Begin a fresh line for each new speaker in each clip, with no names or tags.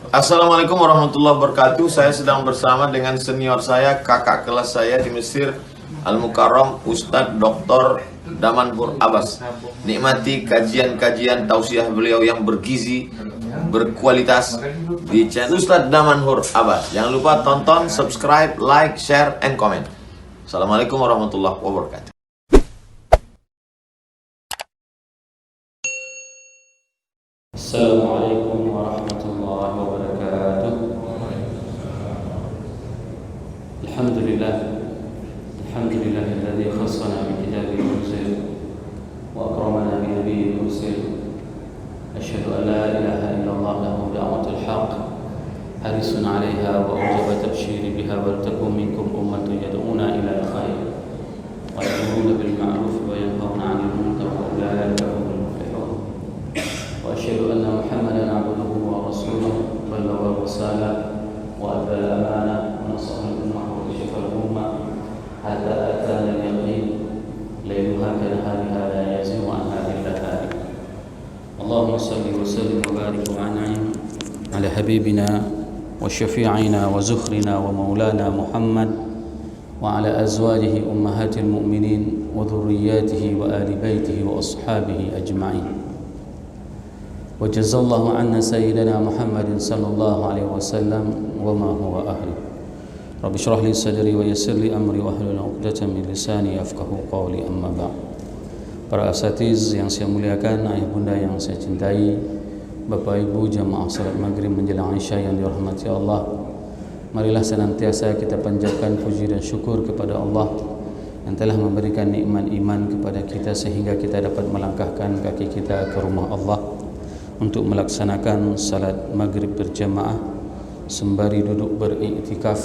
Assalamualaikum warahmatullahi wabarakatuh. Saya sedang bersama dengan senior saya, kakak kelas saya di Mesir, Al-Mukarram, Ustadz Dr. Damanhur Abbas. Nikmati kajian-kajian tausiah beliau yang bergizi, berkualitas di channel Ustadz Damanhur Abbas. Jangan lupa tonton, subscribe, like, share, and comment. Assalamualaikum warahmatullahi wabarakatuh.
Assalamualaikum warahmatullahi wabarakatuh. Alhamdulillahilladzi khassana bi kitabih mursal wa akramana bi nabiyyin mursal. Asyhadu an la ilaha illallah lahu da'watul haqq harisun 'alaiha wa awjaba tabsyiri biha wa takum minkum ummatun yad'una ila al-khair wa ya'muruna bil ma'ruf wa yanhauna 'anil munkar wa ulaika humul muflihun. Wa asyhadu anna Muhammadan 'abduhu wa rasuluhu ballagha ar-risalah wa adda al-amanah wa nasaha al-ummah wa kashafa al-ummah hatta atana al-yaqin layluha kanahariha la yazighu anha illa halik. Allahumma salli wa sallim wa barik wa an'im ala habibina wa syafi'ina wa zukhrina wa maulana Muhammad wa ala azwajihi ummahatil mu'minin wa dhurriyyatihi wa ali baitihi wa ashabihi ajma'in. وجزا الله عنا سيدنا محمد صلى الله عليه وسلم وما هو أهله. رب اشرح لي صدري ويسر لي أمري واحلل عقدة من لساني يفقهوا قولي أما بعد. Para asatiz yang saya muliakan, ayah bunda yang saya cintai, bapak ibu jamaah salat maghrib menjelang isya yang dirahmati Allah, marilah senantiasa kita panjatkan puji dan syukur kepada Allah yang telah memberikan nikmat iman kepada kita sehingga kita dapat melangkahkan kaki kita ke rumah Allah untuk melaksanakan salat maghrib berjamaah sembari duduk beriktikaf.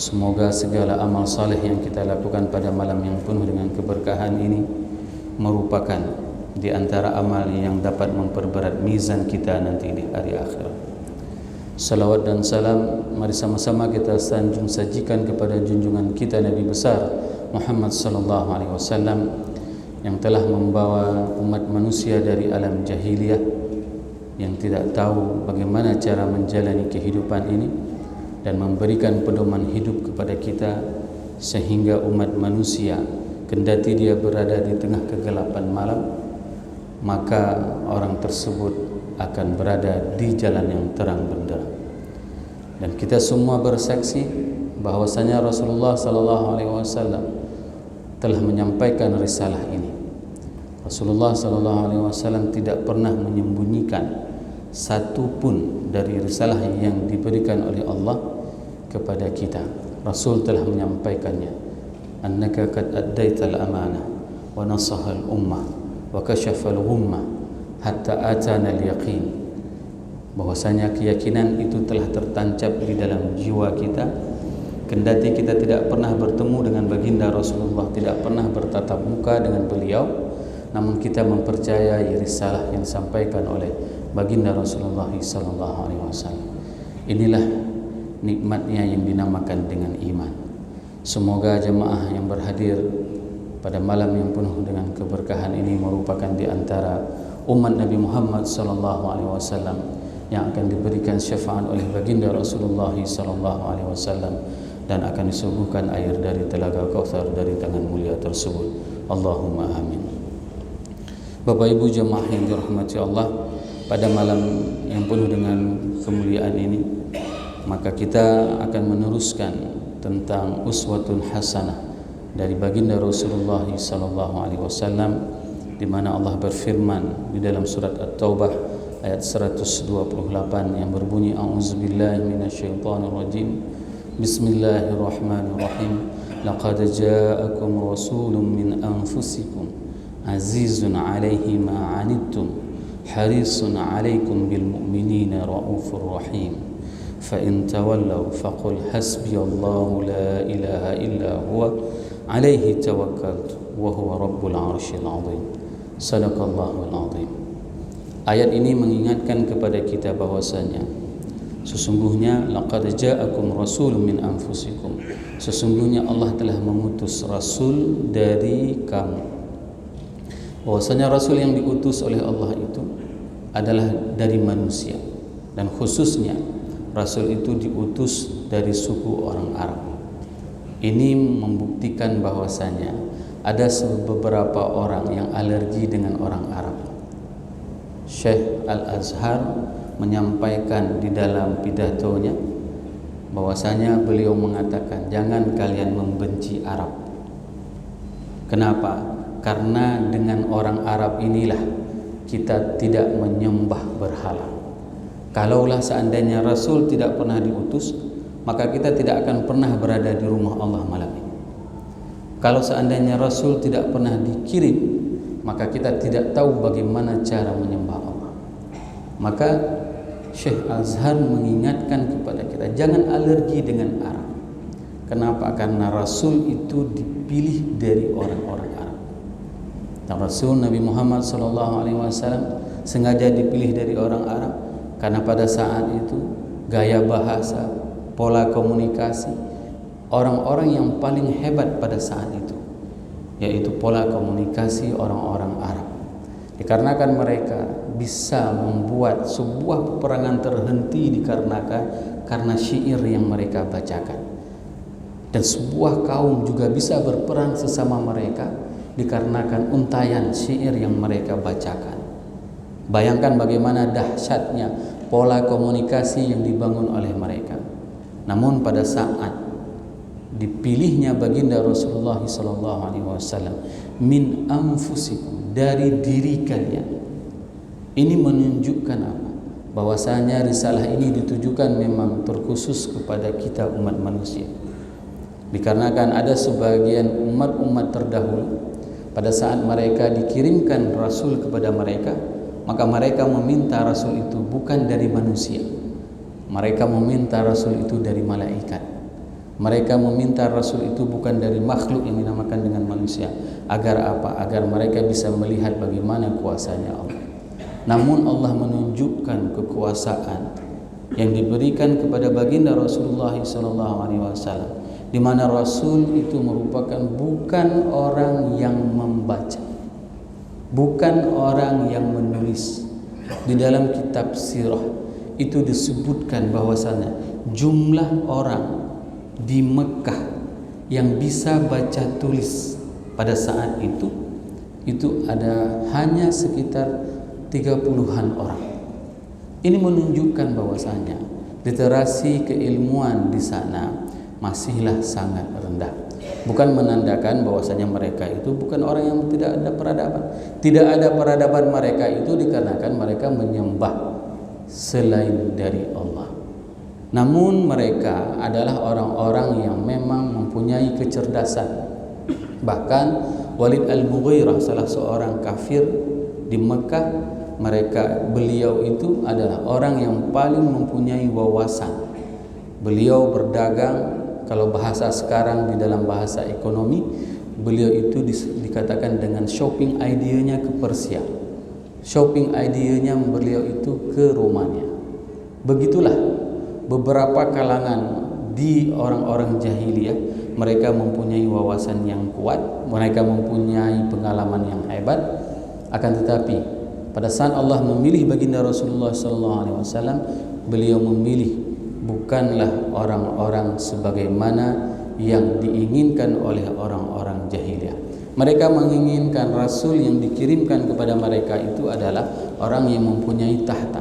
Semoga segala amal saleh yang kita lakukan pada malam yang penuh dengan keberkahan ini merupakan di antara amal yang dapat memperberat mizan kita nanti di hari akhirat. Salawat dan salam mari sama-sama kita sanjung sajikan kepada junjungan kita Nabi besar Muhammad sallallahu alaihi wasallam yang telah membawa umat manusia dari alam jahiliyah yang tidak tahu bagaimana cara menjalani kehidupan ini dan memberikan pedoman hidup kepada kita sehingga umat manusia kendati dia berada di tengah kegelapan malam maka orang tersebut akan berada di jalan yang terang benderang. Dan kita semua bersaksi bahwasanya Rasulullah sallallahu alaihi wasallam telah menyampaikan risalah ini. Rasulullah sallallahu alaihi wasallam tidak pernah menyembunyikan satu pun dari risalah yang diberikan oleh Allah kepada kita. Rasul telah menyampaikannya. Annaka qad addaital amanah wa nasahal ummah wa kashafal ghummah hatta atana al-yaqin. Bahwasanya keyakinan itu telah tertancap di dalam jiwa kita. Kendati kita tidak pernah bertemu dengan baginda Rasulullah, tidak pernah bertatap muka dengan beliau, namun kita mempercayai risalah yang disampaikan oleh baginda Rasulullah sallallahu alaihi wasallam. Inilah nikmatnya yang dinamakan dengan iman. Semoga jemaah yang berhadir pada malam yang penuh dengan keberkahan ini merupakan di antara umat Nabi Muhammad sallallahu alaihi wasallam yang akan diberikan syafaat oleh baginda Rasulullah sallallahu alaihi wasallam dan akan disuguhkan air dari telaga Kautsar dari tangan mulia tersebut. Allahumma amin. Bapak ibu jemaah yang dirahmati Allah, pada malam yang penuh dengan kemuliaan ini maka kita akan meneruskan tentang uswatun hasanah dari baginda Rasulullah sallallahu alaihi wasallam, di mana Allah berfirman di dalam surat At-Taubah ayat 128 yang berbunyi a'udzubillahi minasyaitonirrajim bismillahirrahmanirrahim laqad ja'akum rasulun min anfusikum azizun 'alaihi ma 'anittum harisun 'alaikum bil mu'minina raufur rahim fa in tawallaw faqul hasbiyallahu la ilaha illa huwa 'alaihi tawakkaltu wa huwa rabbul 'arsyil 'azim. Sadaqallahul 'azim. Ayat ini mengingatkan kepada kita bahwasanya sesungguhnya laqad ja'akum rasulun min anfusikum, sesungguhnya Allah telah mengutus rasul dari kamu. Bahwasanya rasul yang diutus oleh Allah itu adalah dari manusia. dan khususnya Rasul itu diutus dari suku orang Arab. Ini membuktikan bahwasanya ada beberapa orang yang alergi dengan orang Arab. Syekh Al-Azhar menyampaikan di dalam pidatonya bahwasanya beliau mengatakan jangan kalian membenci Arab. Kenapa? Karena dengan orang Arab inilah kita tidak menyembah berhala. Kalaulah seandainya Rasul tidak pernah diutus, maka kita tidak akan pernah berada di rumah Allah malam ini. Kalau seandainya Rasul tidak pernah dikirim, maka kita tidak tahu bagaimana cara menyembah Allah. Maka Syekh Azhar mengingatkan kepada kita jangan alergi dengan Arab. Kenapa? Karena Rasul itu dipilih dari orang-orang Arab. Dan Rasul Nabi Muhammad SAW sengaja dipilih dari orang Arab karena pada saat itu gaya bahasa, pola komunikasi orang-orang yang paling hebat pada saat itu yaitu pola komunikasi orang-orang Arab. Dikarenakan mereka bisa membuat sebuah peperangan terhenti dikarenakan karena syair yang mereka bacakan. Dan sebuah kaum juga bisa berperang sesama mereka dikarenakan untayan syair yang mereka bacakan. Bayangkan bagaimana dahsyatnya pola komunikasi yang dibangun oleh mereka. Namun pada saat dipilihnya baginda Rasulullah SAW min anfusikum, dari diri kalian, ini menunjukkan apa? Bahwasanya risalah ini ditujukan memang terkhusus kepada kita umat manusia. Dikarenakan ada sebagian umat-umat terdahulu pada saat mereka dikirimkan Rasul kepada mereka, maka mereka meminta Rasul itu bukan dari manusia. Mereka meminta Rasul itu dari malaikat. Mereka meminta Rasul itu bukan dari makhluk yang dinamakan dengan manusia. Agar apa? Agar mereka bisa melihat bagaimana kuasanya Allah. Namun Allah menunjukkan kekuasaan yang diberikan kepada baginda Rasulullah SAW, di mana Rasul itu merupakan bukan orang yang membaca, bukan orang yang menulis. Di dalam kitab sirah itu disebutkan bahwasanya jumlah orang di Mekah yang bisa baca tulis pada saat itu ada hanya sekitar 30-an orang. Ini menunjukkan bahwasanya literasi keilmuan di sana masihlah sangat rendah. Bukan menandakan bahwasanya mereka itu bukan orang yang tidak ada peradaban. Tidak ada peradaban mereka itu dikarenakan mereka menyembah selain dari Allah. Namun mereka adalah orang-orang yang memang mempunyai kecerdasan. Bahkan Walid Al-Mughirah, salah seorang kafir di Mekah, beliau itu adalah orang yang paling mempunyai wawasan. Beliau berdagang, kalau bahasa sekarang di dalam bahasa ekonomi, beliau itu dikatakan dengan shopping idenya ke Persia. Shopping idenya beliau itu ke Romania. Begitulah beberapa kalangan di orang-orang jahiliyah, mereka mempunyai wawasan yang kuat, mereka mempunyai pengalaman yang hebat. Akan tetapi pada saat Allah memilih baginda Rasulullah SAW, beliau memilih bukanlah orang-orang sebagaimana yang diinginkan oleh orang-orang jahiliyah. Mereka menginginkan Rasul yang dikirimkan kepada mereka itu adalah orang yang mempunyai tahta,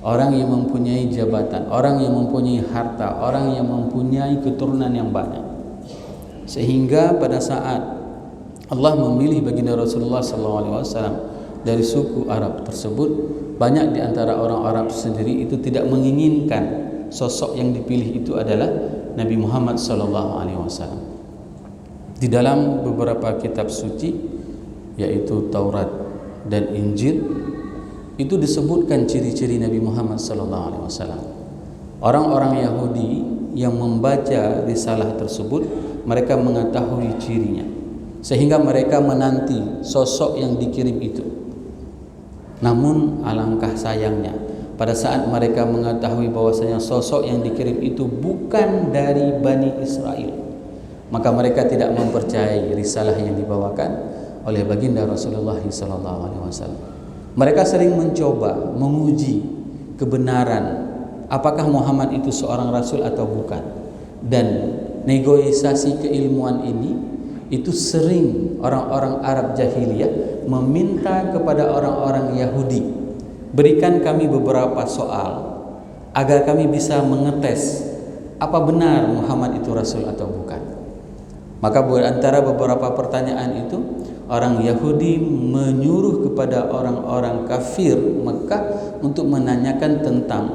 orang yang mempunyai jabatan, orang yang mempunyai harta, orang yang mempunyai keturunan yang banyak. Sehingga pada saat Allah memilih baginda Rasulullah SAW dari suku Arab tersebut, banyak di antara orang Arab sendiri itu tidak menginginkan sosok yang dipilih itu adalah Nabi Muhammad SAW. Di dalam beberapa kitab suci, yaitu Taurat dan Injil, itu disebutkan ciri-ciri Nabi Muhammad SAW. Orang-orang Yahudi yang membaca risalah tersebut, mereka mengetahui cirinya, sehingga mereka menanti sosok yang dikirim itu. Namun alangkah sayangnya, pada saat mereka mengetahui bahwasanya sosok yang dikirim itu bukan dari Bani Israel, maka mereka tidak mempercayai risalah yang dibawakan oleh baginda Rasulullah SAW. Mereka sering mencoba menguji kebenaran apakah Muhammad itu seorang rasul atau bukan. Dan negosiasi keilmuan ini itu sering orang-orang Arab jahiliyah meminta kepada orang-orang Yahudi, berikan kami beberapa soal agar kami bisa mengetes apa benar Muhammad itu rasul atau bukan. Maka antara beberapa pertanyaan itu, orang Yahudi menyuruh kepada orang-orang kafir Mekah untuk menanyakan tentang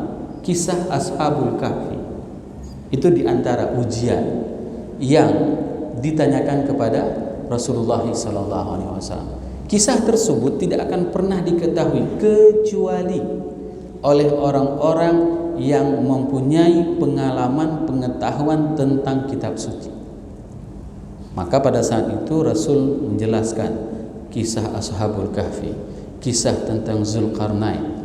kisah Ashabul Kahfi. Itu diantara ujian yang ditanyakan kepada Rasulullah SAW. Kisah tersebut tidak akan pernah diketahui kecuali oleh orang-orang yang mempunyai pengalaman pengetahuan tentang kitab suci. Maka pada saat itu Rasul menjelaskan kisah Ashabul Kahfi, kisah tentang Zulkarnain,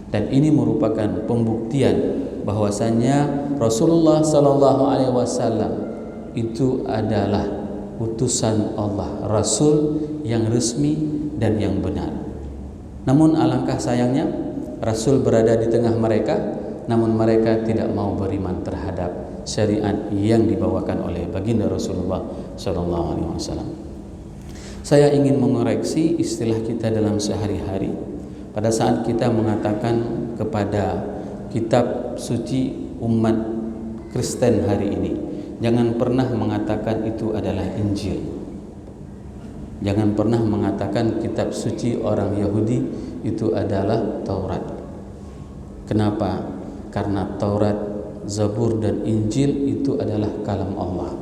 dan ini merupakan pembuktian bahwasanya Rasulullah SAW itu adalah utusan Allah, Rasul yang resmi dan yang benar. Namun alangkah sayangnya Rasul berada di tengah mereka, namun mereka tidak mau beriman terhadap syariat yang dibawakan oleh baginda Rasulullah SAW. Saya ingin mengoreksi istilah kita dalam sehari-hari pada saat kita mengatakan kepada kitab suci umat Kristen hari ini, jangan pernah mengatakan itu adalah Injil. Jangan pernah mengatakan kitab suci orang Yahudi itu adalah Taurat. Kenapa? Karena Taurat, Zabur dan Injil itu adalah kalam Allah.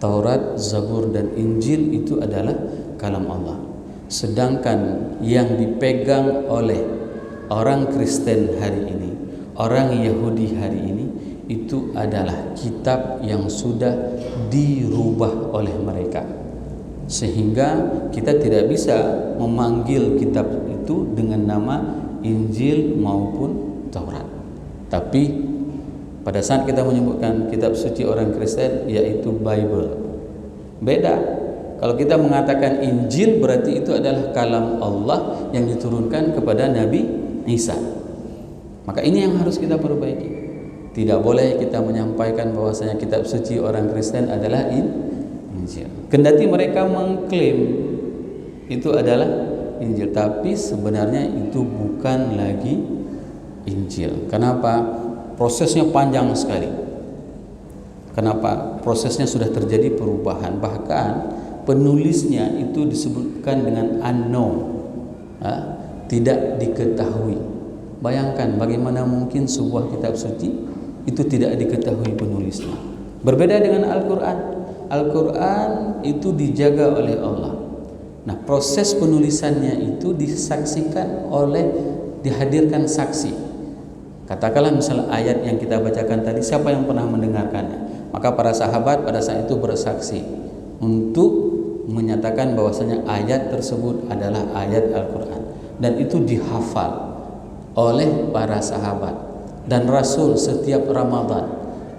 Taurat, Zabur dan Injil itu adalah kalam Allah. Sedangkan yang dipegang oleh orang Kristen hari ini, orang Yahudi hari ini, itu adalah kitab yang sudah dirubah oleh mereka, sehingga kita tidak bisa memanggil kitab itu dengan nama Injil maupun Taurat. Tapi pada saat kita menyebutkan kitab suci orang Kristen, yaitu Bible, beda. Kalau kita mengatakan Injil, berarti itu adalah kalam Allah yang diturunkan kepada Nabi Isa. Maka ini yang harus kita perbaiki. Tidak boleh kita menyampaikan bahwasanya kitab suci orang Kristen adalah Injil. Kendati mereka mengklaim itu adalah Injil, tapi sebenarnya itu bukan lagi Injil. Kenapa? Prosesnya panjang sekali. Kenapa? Prosesnya sudah terjadi perubahan. Bahkan penulisnya itu disebutkan dengan unknown, tidak diketahui. Bayangkan bagaimana mungkin sebuah kitab suci itu tidak diketahui penulisnya. Berbeda dengan Al-Quran. Al-Quran itu dijaga oleh Allah. Nah, proses penulisannya itu disaksikan oleh, dihadirkan saksi. Katakanlah misalnya ayat yang kita bacakan tadi, siapa yang pernah mendengarkannya? Maka para sahabat pada saat itu bersaksi untuk menyatakan bahwasanya ayat tersebut adalah ayat Al-Quran, dan itu dihafal oleh para sahabat. Dan Rasul setiap Ramadan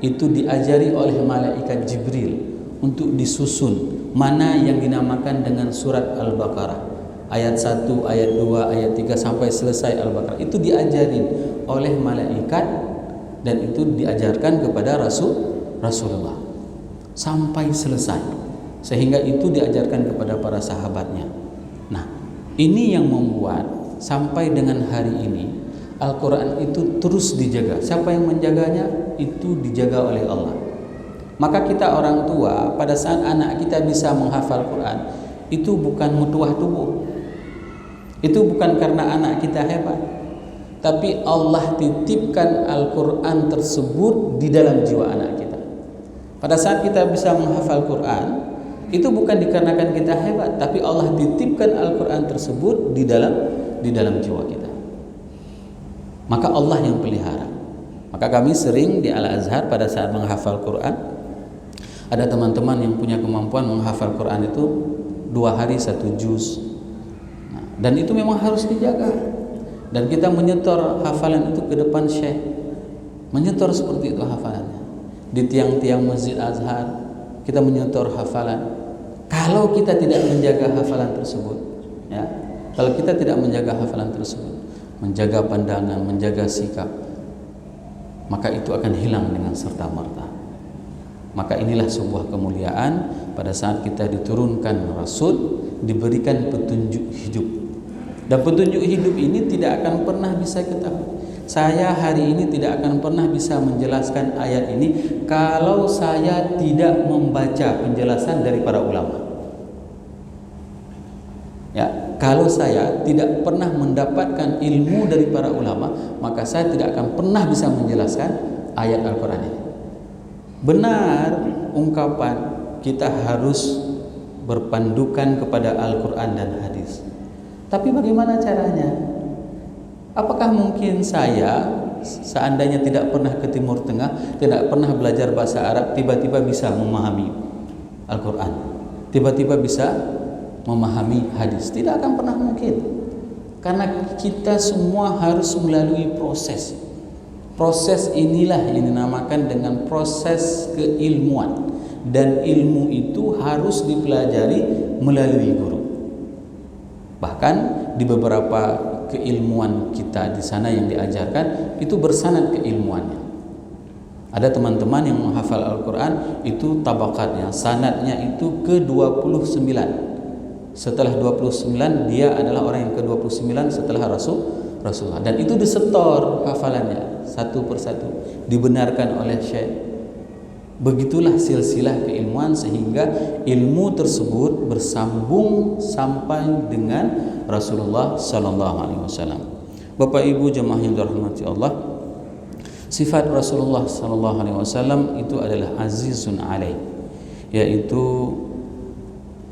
itu diajari oleh malaikat Jibril untuk disusun mana yang dinamakan dengan surat Al-Baqarah, ayat 1, ayat 2, ayat 3 sampai selesai Al-Baqarah. Itu diajarin oleh malaikat dan itu diajarkan kepada Rasulullah sampai selesai, sehingga itu diajarkan kepada para sahabatnya. Nah, ini yang membuat sampai dengan hari ini Al-Quran itu terus dijaga. Siapa yang menjaganya? Itu dijaga oleh Allah. Maka kita orang tua, pada saat anak kita bisa menghafal Quran, itu bukan mutuah tubuh. Itu bukan karena anak kita hebat, tapi Allah titipkan Al-Quran tersebut di dalam jiwa anak kita. Pada saat kita bisa menghafal Quran, itu bukan dikarenakan kita hebat, tapi Allah titipkan Al-Quran tersebut di dalam jiwa kita. Maka Allah yang pelihara. Maka kami sering di Al-Azhar pada saat menghafal Quran, ada teman-teman yang punya kemampuan menghafal Quran itu 2 hari 1 juz. Nah, dan itu memang harus dijaga. Dan kita menyetor hafalan itu ke depan syekh. Menyetor seperti itu hafalannya. Di tiang-tiang Masjid Azhar kita menyetor hafalan. Kalau kita tidak menjaga hafalan tersebut, ya, kalau kita tidak menjaga hafalan tersebut, menjaga pandangan, menjaga sikap, maka itu akan hilang dengan serta-merta. Maka inilah sebuah kemuliaan pada saat kita diturunkan Rasul, diberikan petunjuk hidup. Dan petunjuk hidup ini tidak akan pernah bisa kita, saya hari ini tidak akan pernah bisa menjelaskan ayat ini kalau saya tidak membaca penjelasan dari para ulama. Ya, kalau saya tidak pernah mendapatkan ilmu dari para ulama, maka saya tidak akan pernah bisa menjelaskan ayat Al-Quran ini. Benar ungkapan kita harus berpandukan kepada Al-Quran dan hadis. Tapi bagaimana caranya? Apakah mungkin saya seandainya tidak pernah ke Timur Tengah, tidak pernah belajar bahasa Arab, tiba-tiba bisa memahami Al-Quran, tiba-tiba bisa memahami hadis? Tidak akan pernah mungkin. Karena kita semua harus melalui proses. Proses inilah yang dinamakan dengan proses keilmuan, dan ilmu itu harus dipelajari melalui guru. Bahkan di beberapa keilmuan kita di sana yang diajarkan itu bersanad keilmuannya. Ada teman-teman yang menghafal Al-Quran itu tabakatnya, sanadnya itu ke-29. Setelah 29 dia adalah orang yang ke-29 setelah Rasulullah, dan itu disetor hafalannya satu persatu, dibenarkan oleh syekh. Begitulah silsilah keilmuan sehingga ilmu tersebut bersambung sampai dengan Rasulullah sallallahu alaihi wasallam. Bapak Ibu jemaah yang dirahmati Allah, sifat Rasulullah sallallahu alaihi wasallam itu adalah azizun alaih, yaitu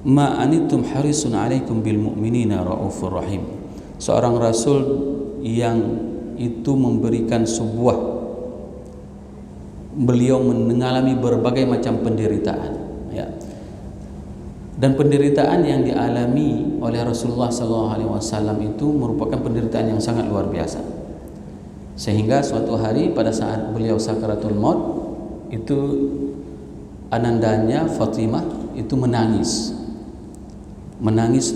ma anitum harisun alaikum bil mu'minina raufur rahim. Seorang rasul yang itu memberikan sebuah, beliau mengalami berbagai macam penderitaan, ya. Dan penderitaan yang dialami oleh Rasulullah SAW itu merupakan penderitaan yang sangat luar biasa. Sehingga suatu hari pada saat beliau sakaratul maut, itu anandanya Fatimah itu menangis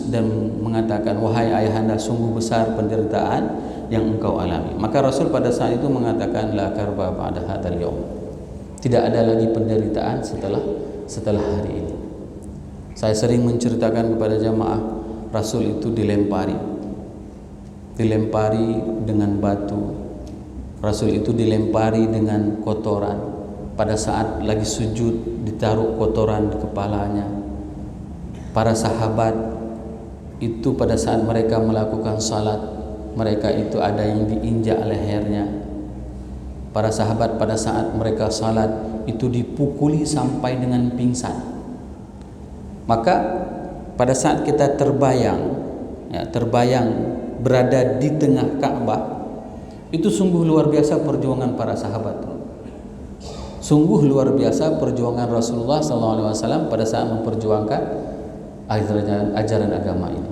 dan mengatakan, wahai ayahanda, sungguh besar penderitaan yang engkau alami. Maka Rasul pada saat itu mengatakan, la karba ba'da hadzal yaum. Tidak ada lagi penderitaan setelah hari ini. Saya sering menceritakan kepada jamaah, Rasul itu dilempari dengan batu, Rasul itu dilempari dengan kotoran. Pada saat lagi sujud ditaruh kotoran di kepalanya. Para sahabat itu pada saat mereka melakukan salat, mereka itu ada yang diinjak lehernya. Para sahabat pada saat mereka salat itu dipukuli sampai dengan pingsan. Maka pada saat kita terbayang berada di tengah Ka'bah, itu sungguh luar biasa perjuangan para sahabat. Sungguh luar biasa perjuangan Rasulullah SAW pada saat memperjuangkan ajaran agama ini.